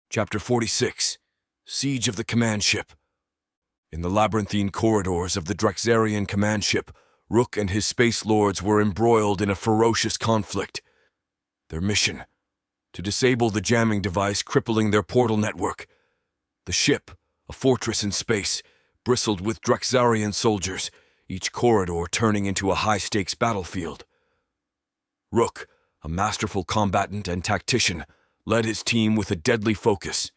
Chapter 46. Siege of the Command Ship. In the labyrinthine corridors of the Drexarian command ship, Rook and his space lords were embroiled in a ferocious conflict. Their mission: to disable the jamming device crippling their portal network. The ship, a fortress in space, bristled with Drexarian soldiers, each corridor turning into a high-stakes battlefield. Rook, a masterful combatant and tactician, led his team with a deadly focus.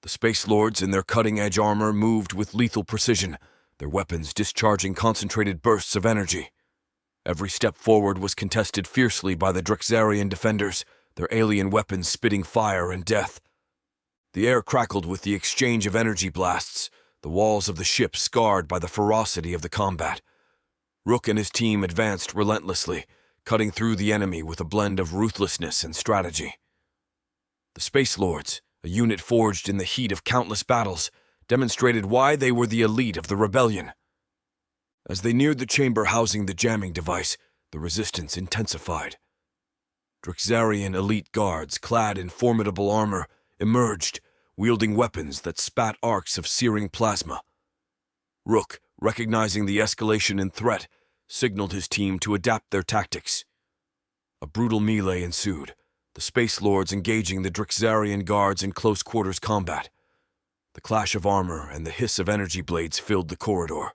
The Space Lords in their cutting-edge armor moved with lethal precision, their weapons discharging concentrated bursts of energy. Every step forward was contested fiercely by the Drexarian defenders, their alien weapons spitting fire and death. The air crackled with the exchange of energy blasts, the walls of the ship scarred by the ferocity of the combat. Rook and his team advanced relentlessly, cutting through the enemy with a blend of ruthlessness and strategy. The Space Lords, a unit forged in the heat of countless battles, demonstrated why they were the elite of the rebellion. As they neared the chamber housing the jamming device, the resistance intensified. Drexarian elite guards, clad in formidable armor, emerged, wielding weapons that spat arcs of searing plasma. Rook, recognizing the escalation in threat, signaled his team to adapt their tactics. A brutal melee ensued, the Space Lords engaging the Drexarian guards in close-quarters combat. The clash of armor and the hiss of energy blades filled the corridor.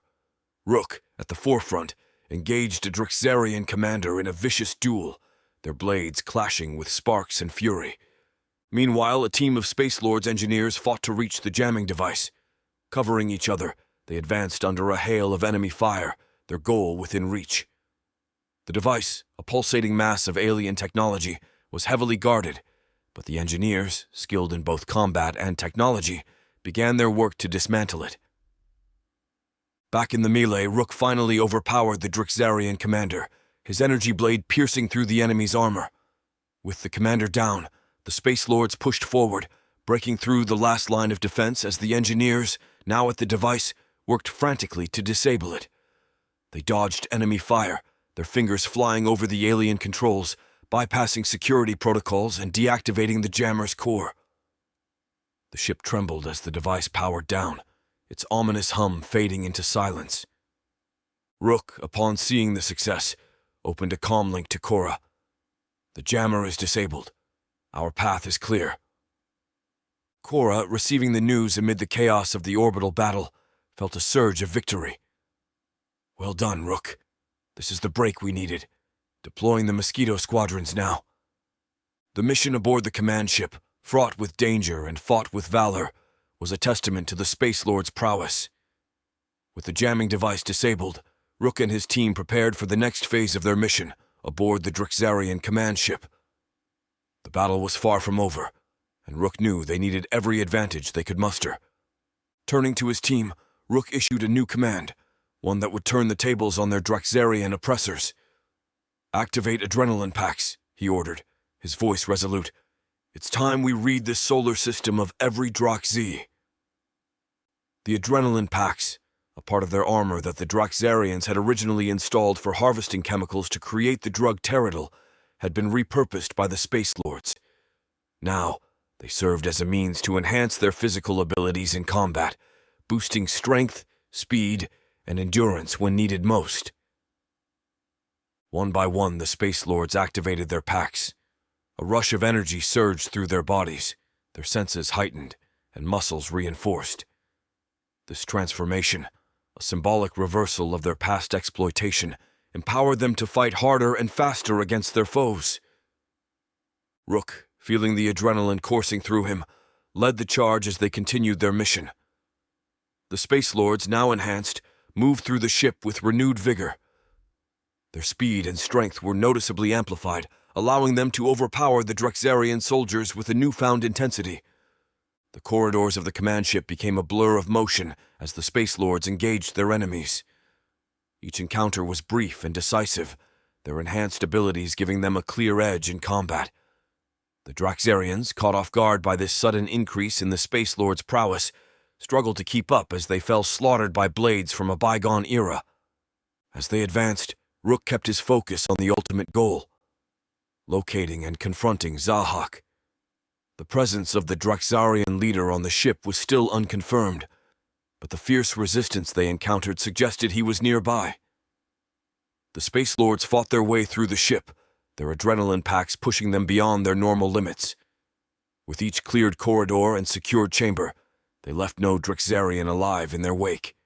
Rook, at the forefront, engaged a Drexarian commander in a vicious duel, their blades clashing with sparks and fury. Meanwhile, a team of Space Lords engineers fought to reach the jamming device. Covering each other, they advanced under a hail of enemy fire, their goal within reach. The device, a pulsating mass of alien technology, was heavily guarded, but the engineers, skilled in both combat and technology, began their work to dismantle it. Back in the melee, Rook finally overpowered the Drexarian commander, his energy blade piercing through the enemy's armor. With the commander down, the Space Lords pushed forward, breaking through the last line of defense as the engineers, now at the device, worked frantically to disable it. They dodged enemy fire, their fingers flying over the alien controls, bypassing security protocols and deactivating the jammer's core. The ship trembled as the device powered down, its ominous hum fading into silence. Rook, upon seeing the success, opened a comlink to Cora. "The jammer is disabled. Our path is clear." Cora, receiving the news amid the chaos of the orbital battle, felt a surge of victory. "Well done, Rook. This is the break we needed. Deploying the Mosquito squadrons now." The mission aboard the command ship, fraught with danger and fought with valor, was a testament to the Space Lord's prowess. With the jamming device disabled, Rook and his team prepared for the next phase of their mission, aboard the Drexarian command ship. The battle was far from over, and Rook knew they needed every advantage they could muster. Turning to his team, Rook issued a new command, one that would turn the tables on their Drexarian oppressors. "Activate adrenaline packs," he ordered, his voice resolute. "It's time we read this solar system of every Drox-Z." The adrenaline packs, a part of their armor that the Drexarians had originally installed for harvesting chemicals to create the drug Teradol, had been repurposed by the Space Lords. Now, they served as a means to enhance their physical abilities in combat, boosting strength, speed, and endurance when needed most. One by one, the Space Lords activated their packs. A rush of energy surged through their bodies, their senses heightened, and muscles reinforced. This transformation, a symbolic reversal of their past exploitation, empowered them to fight harder and faster against their foes. Rook, feeling the adrenaline coursing through him, led the charge as they continued their mission. The Space Lords, now enhanced, moved through the ship with renewed vigor. Their speed and strength were noticeably amplified, allowing them to overpower the Drexarian soldiers with a newfound intensity. The corridors of the command ship became a blur of motion as the Space Lords engaged their enemies. Each encounter was brief and decisive, their enhanced abilities giving them a clear edge in combat. The Drexarians, caught off guard by this sudden increase in the Space Lords' prowess, struggled to keep up as they fell slaughtered by blades from a bygone era. As they advanced, Rook kept his focus on the ultimate goal: locating and confronting Zahak. The presence of the Drexarian leader on the ship was still unconfirmed, but the fierce resistance they encountered suggested he was nearby. The Space Lords fought their way through the ship, their adrenaline packs pushing them beyond their normal limits. With each cleared corridor and secured chamber, they left no Drexarian alive in their wake.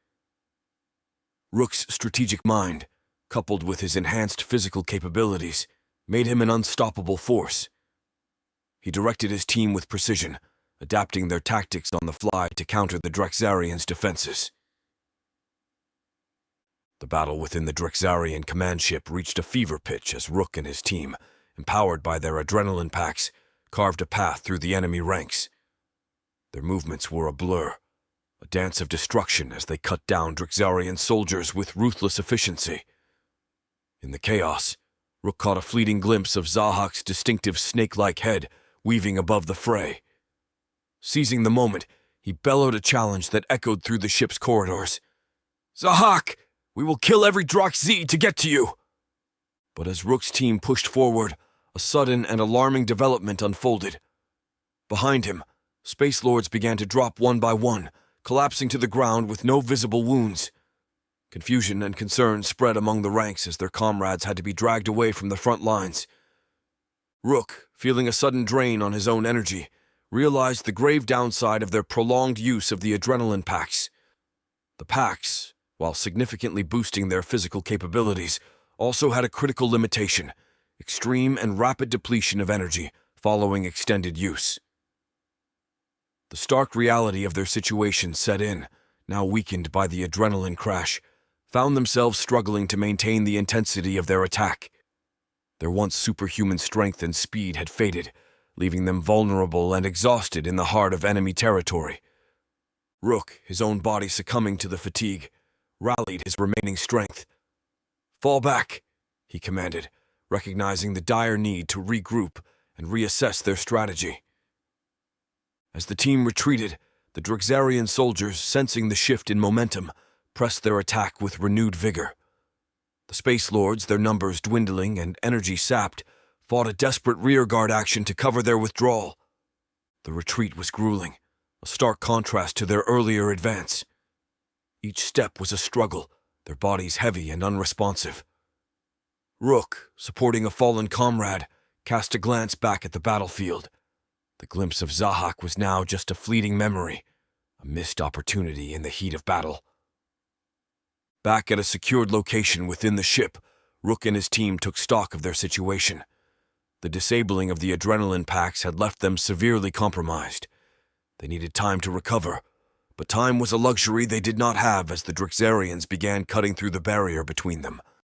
Rook's strategic mind, coupled with his enhanced physical capabilities, made him an unstoppable force. He directed his team with precision, adapting their tactics on the fly to counter the Drexarians' defenses. The battle within the Drexarian command ship reached a fever pitch as Rook and his team, empowered by their adrenaline packs, carved a path through the enemy ranks. Their movements were a blur, a dance of destruction as they cut down Drexarian soldiers with ruthless efficiency. In the chaos, Rook caught a fleeting glimpse of Zahak's distinctive snake-like head weaving above the fray. Seizing the moment, he bellowed a challenge that echoed through the ship's corridors. "Zahak! We will kill every Turd-Ysseys to get to you!" But as Rook's team pushed forward, a sudden and alarming development unfolded. Behind him, Space Lords began to drop one by one, collapsing to the ground with no visible wounds. Confusion and concern spread among the ranks as their comrades had to be dragged away from the front lines. Rook, feeling a sudden drain on his own energy, realized the grave downside of their prolonged use of the adrenaline packs. The packs, while significantly boosting their physical capabilities, also had a critical limitation: extreme and rapid depletion of energy following extended use. The stark reality of their situation set in, now weakened by the adrenaline crash, found themselves struggling to maintain the intensity of their attack. Their once superhuman strength and speed had faded, leaving them vulnerable and exhausted in the heart of enemy territory. Rook, his own body succumbing to the fatigue, rallied his remaining strength. "Fall back," he commanded, recognizing the dire need to regroup and reassess their strategy. As the team retreated, the Drexarian soldiers, sensing the shift in momentum, pressed their attack with renewed vigor. The Space Lords, their numbers dwindling and energy sapped, fought a desperate rearguard action to cover their withdrawal. The retreat was grueling, a stark contrast to their earlier advance. Each step was a struggle, their bodies heavy and unresponsive. Rook, supporting a fallen comrade, cast a glance back at the battlefield. The glimpse of Zahak was now just a fleeting memory, a missed opportunity in the heat of battle. Back at a secured location within the ship, Rook and his team took stock of their situation. The disabling of the adrenaline packs had left them severely compromised. They needed time to recover, but time was a luxury they did not have as the Drexarians began cutting through the barrier between them.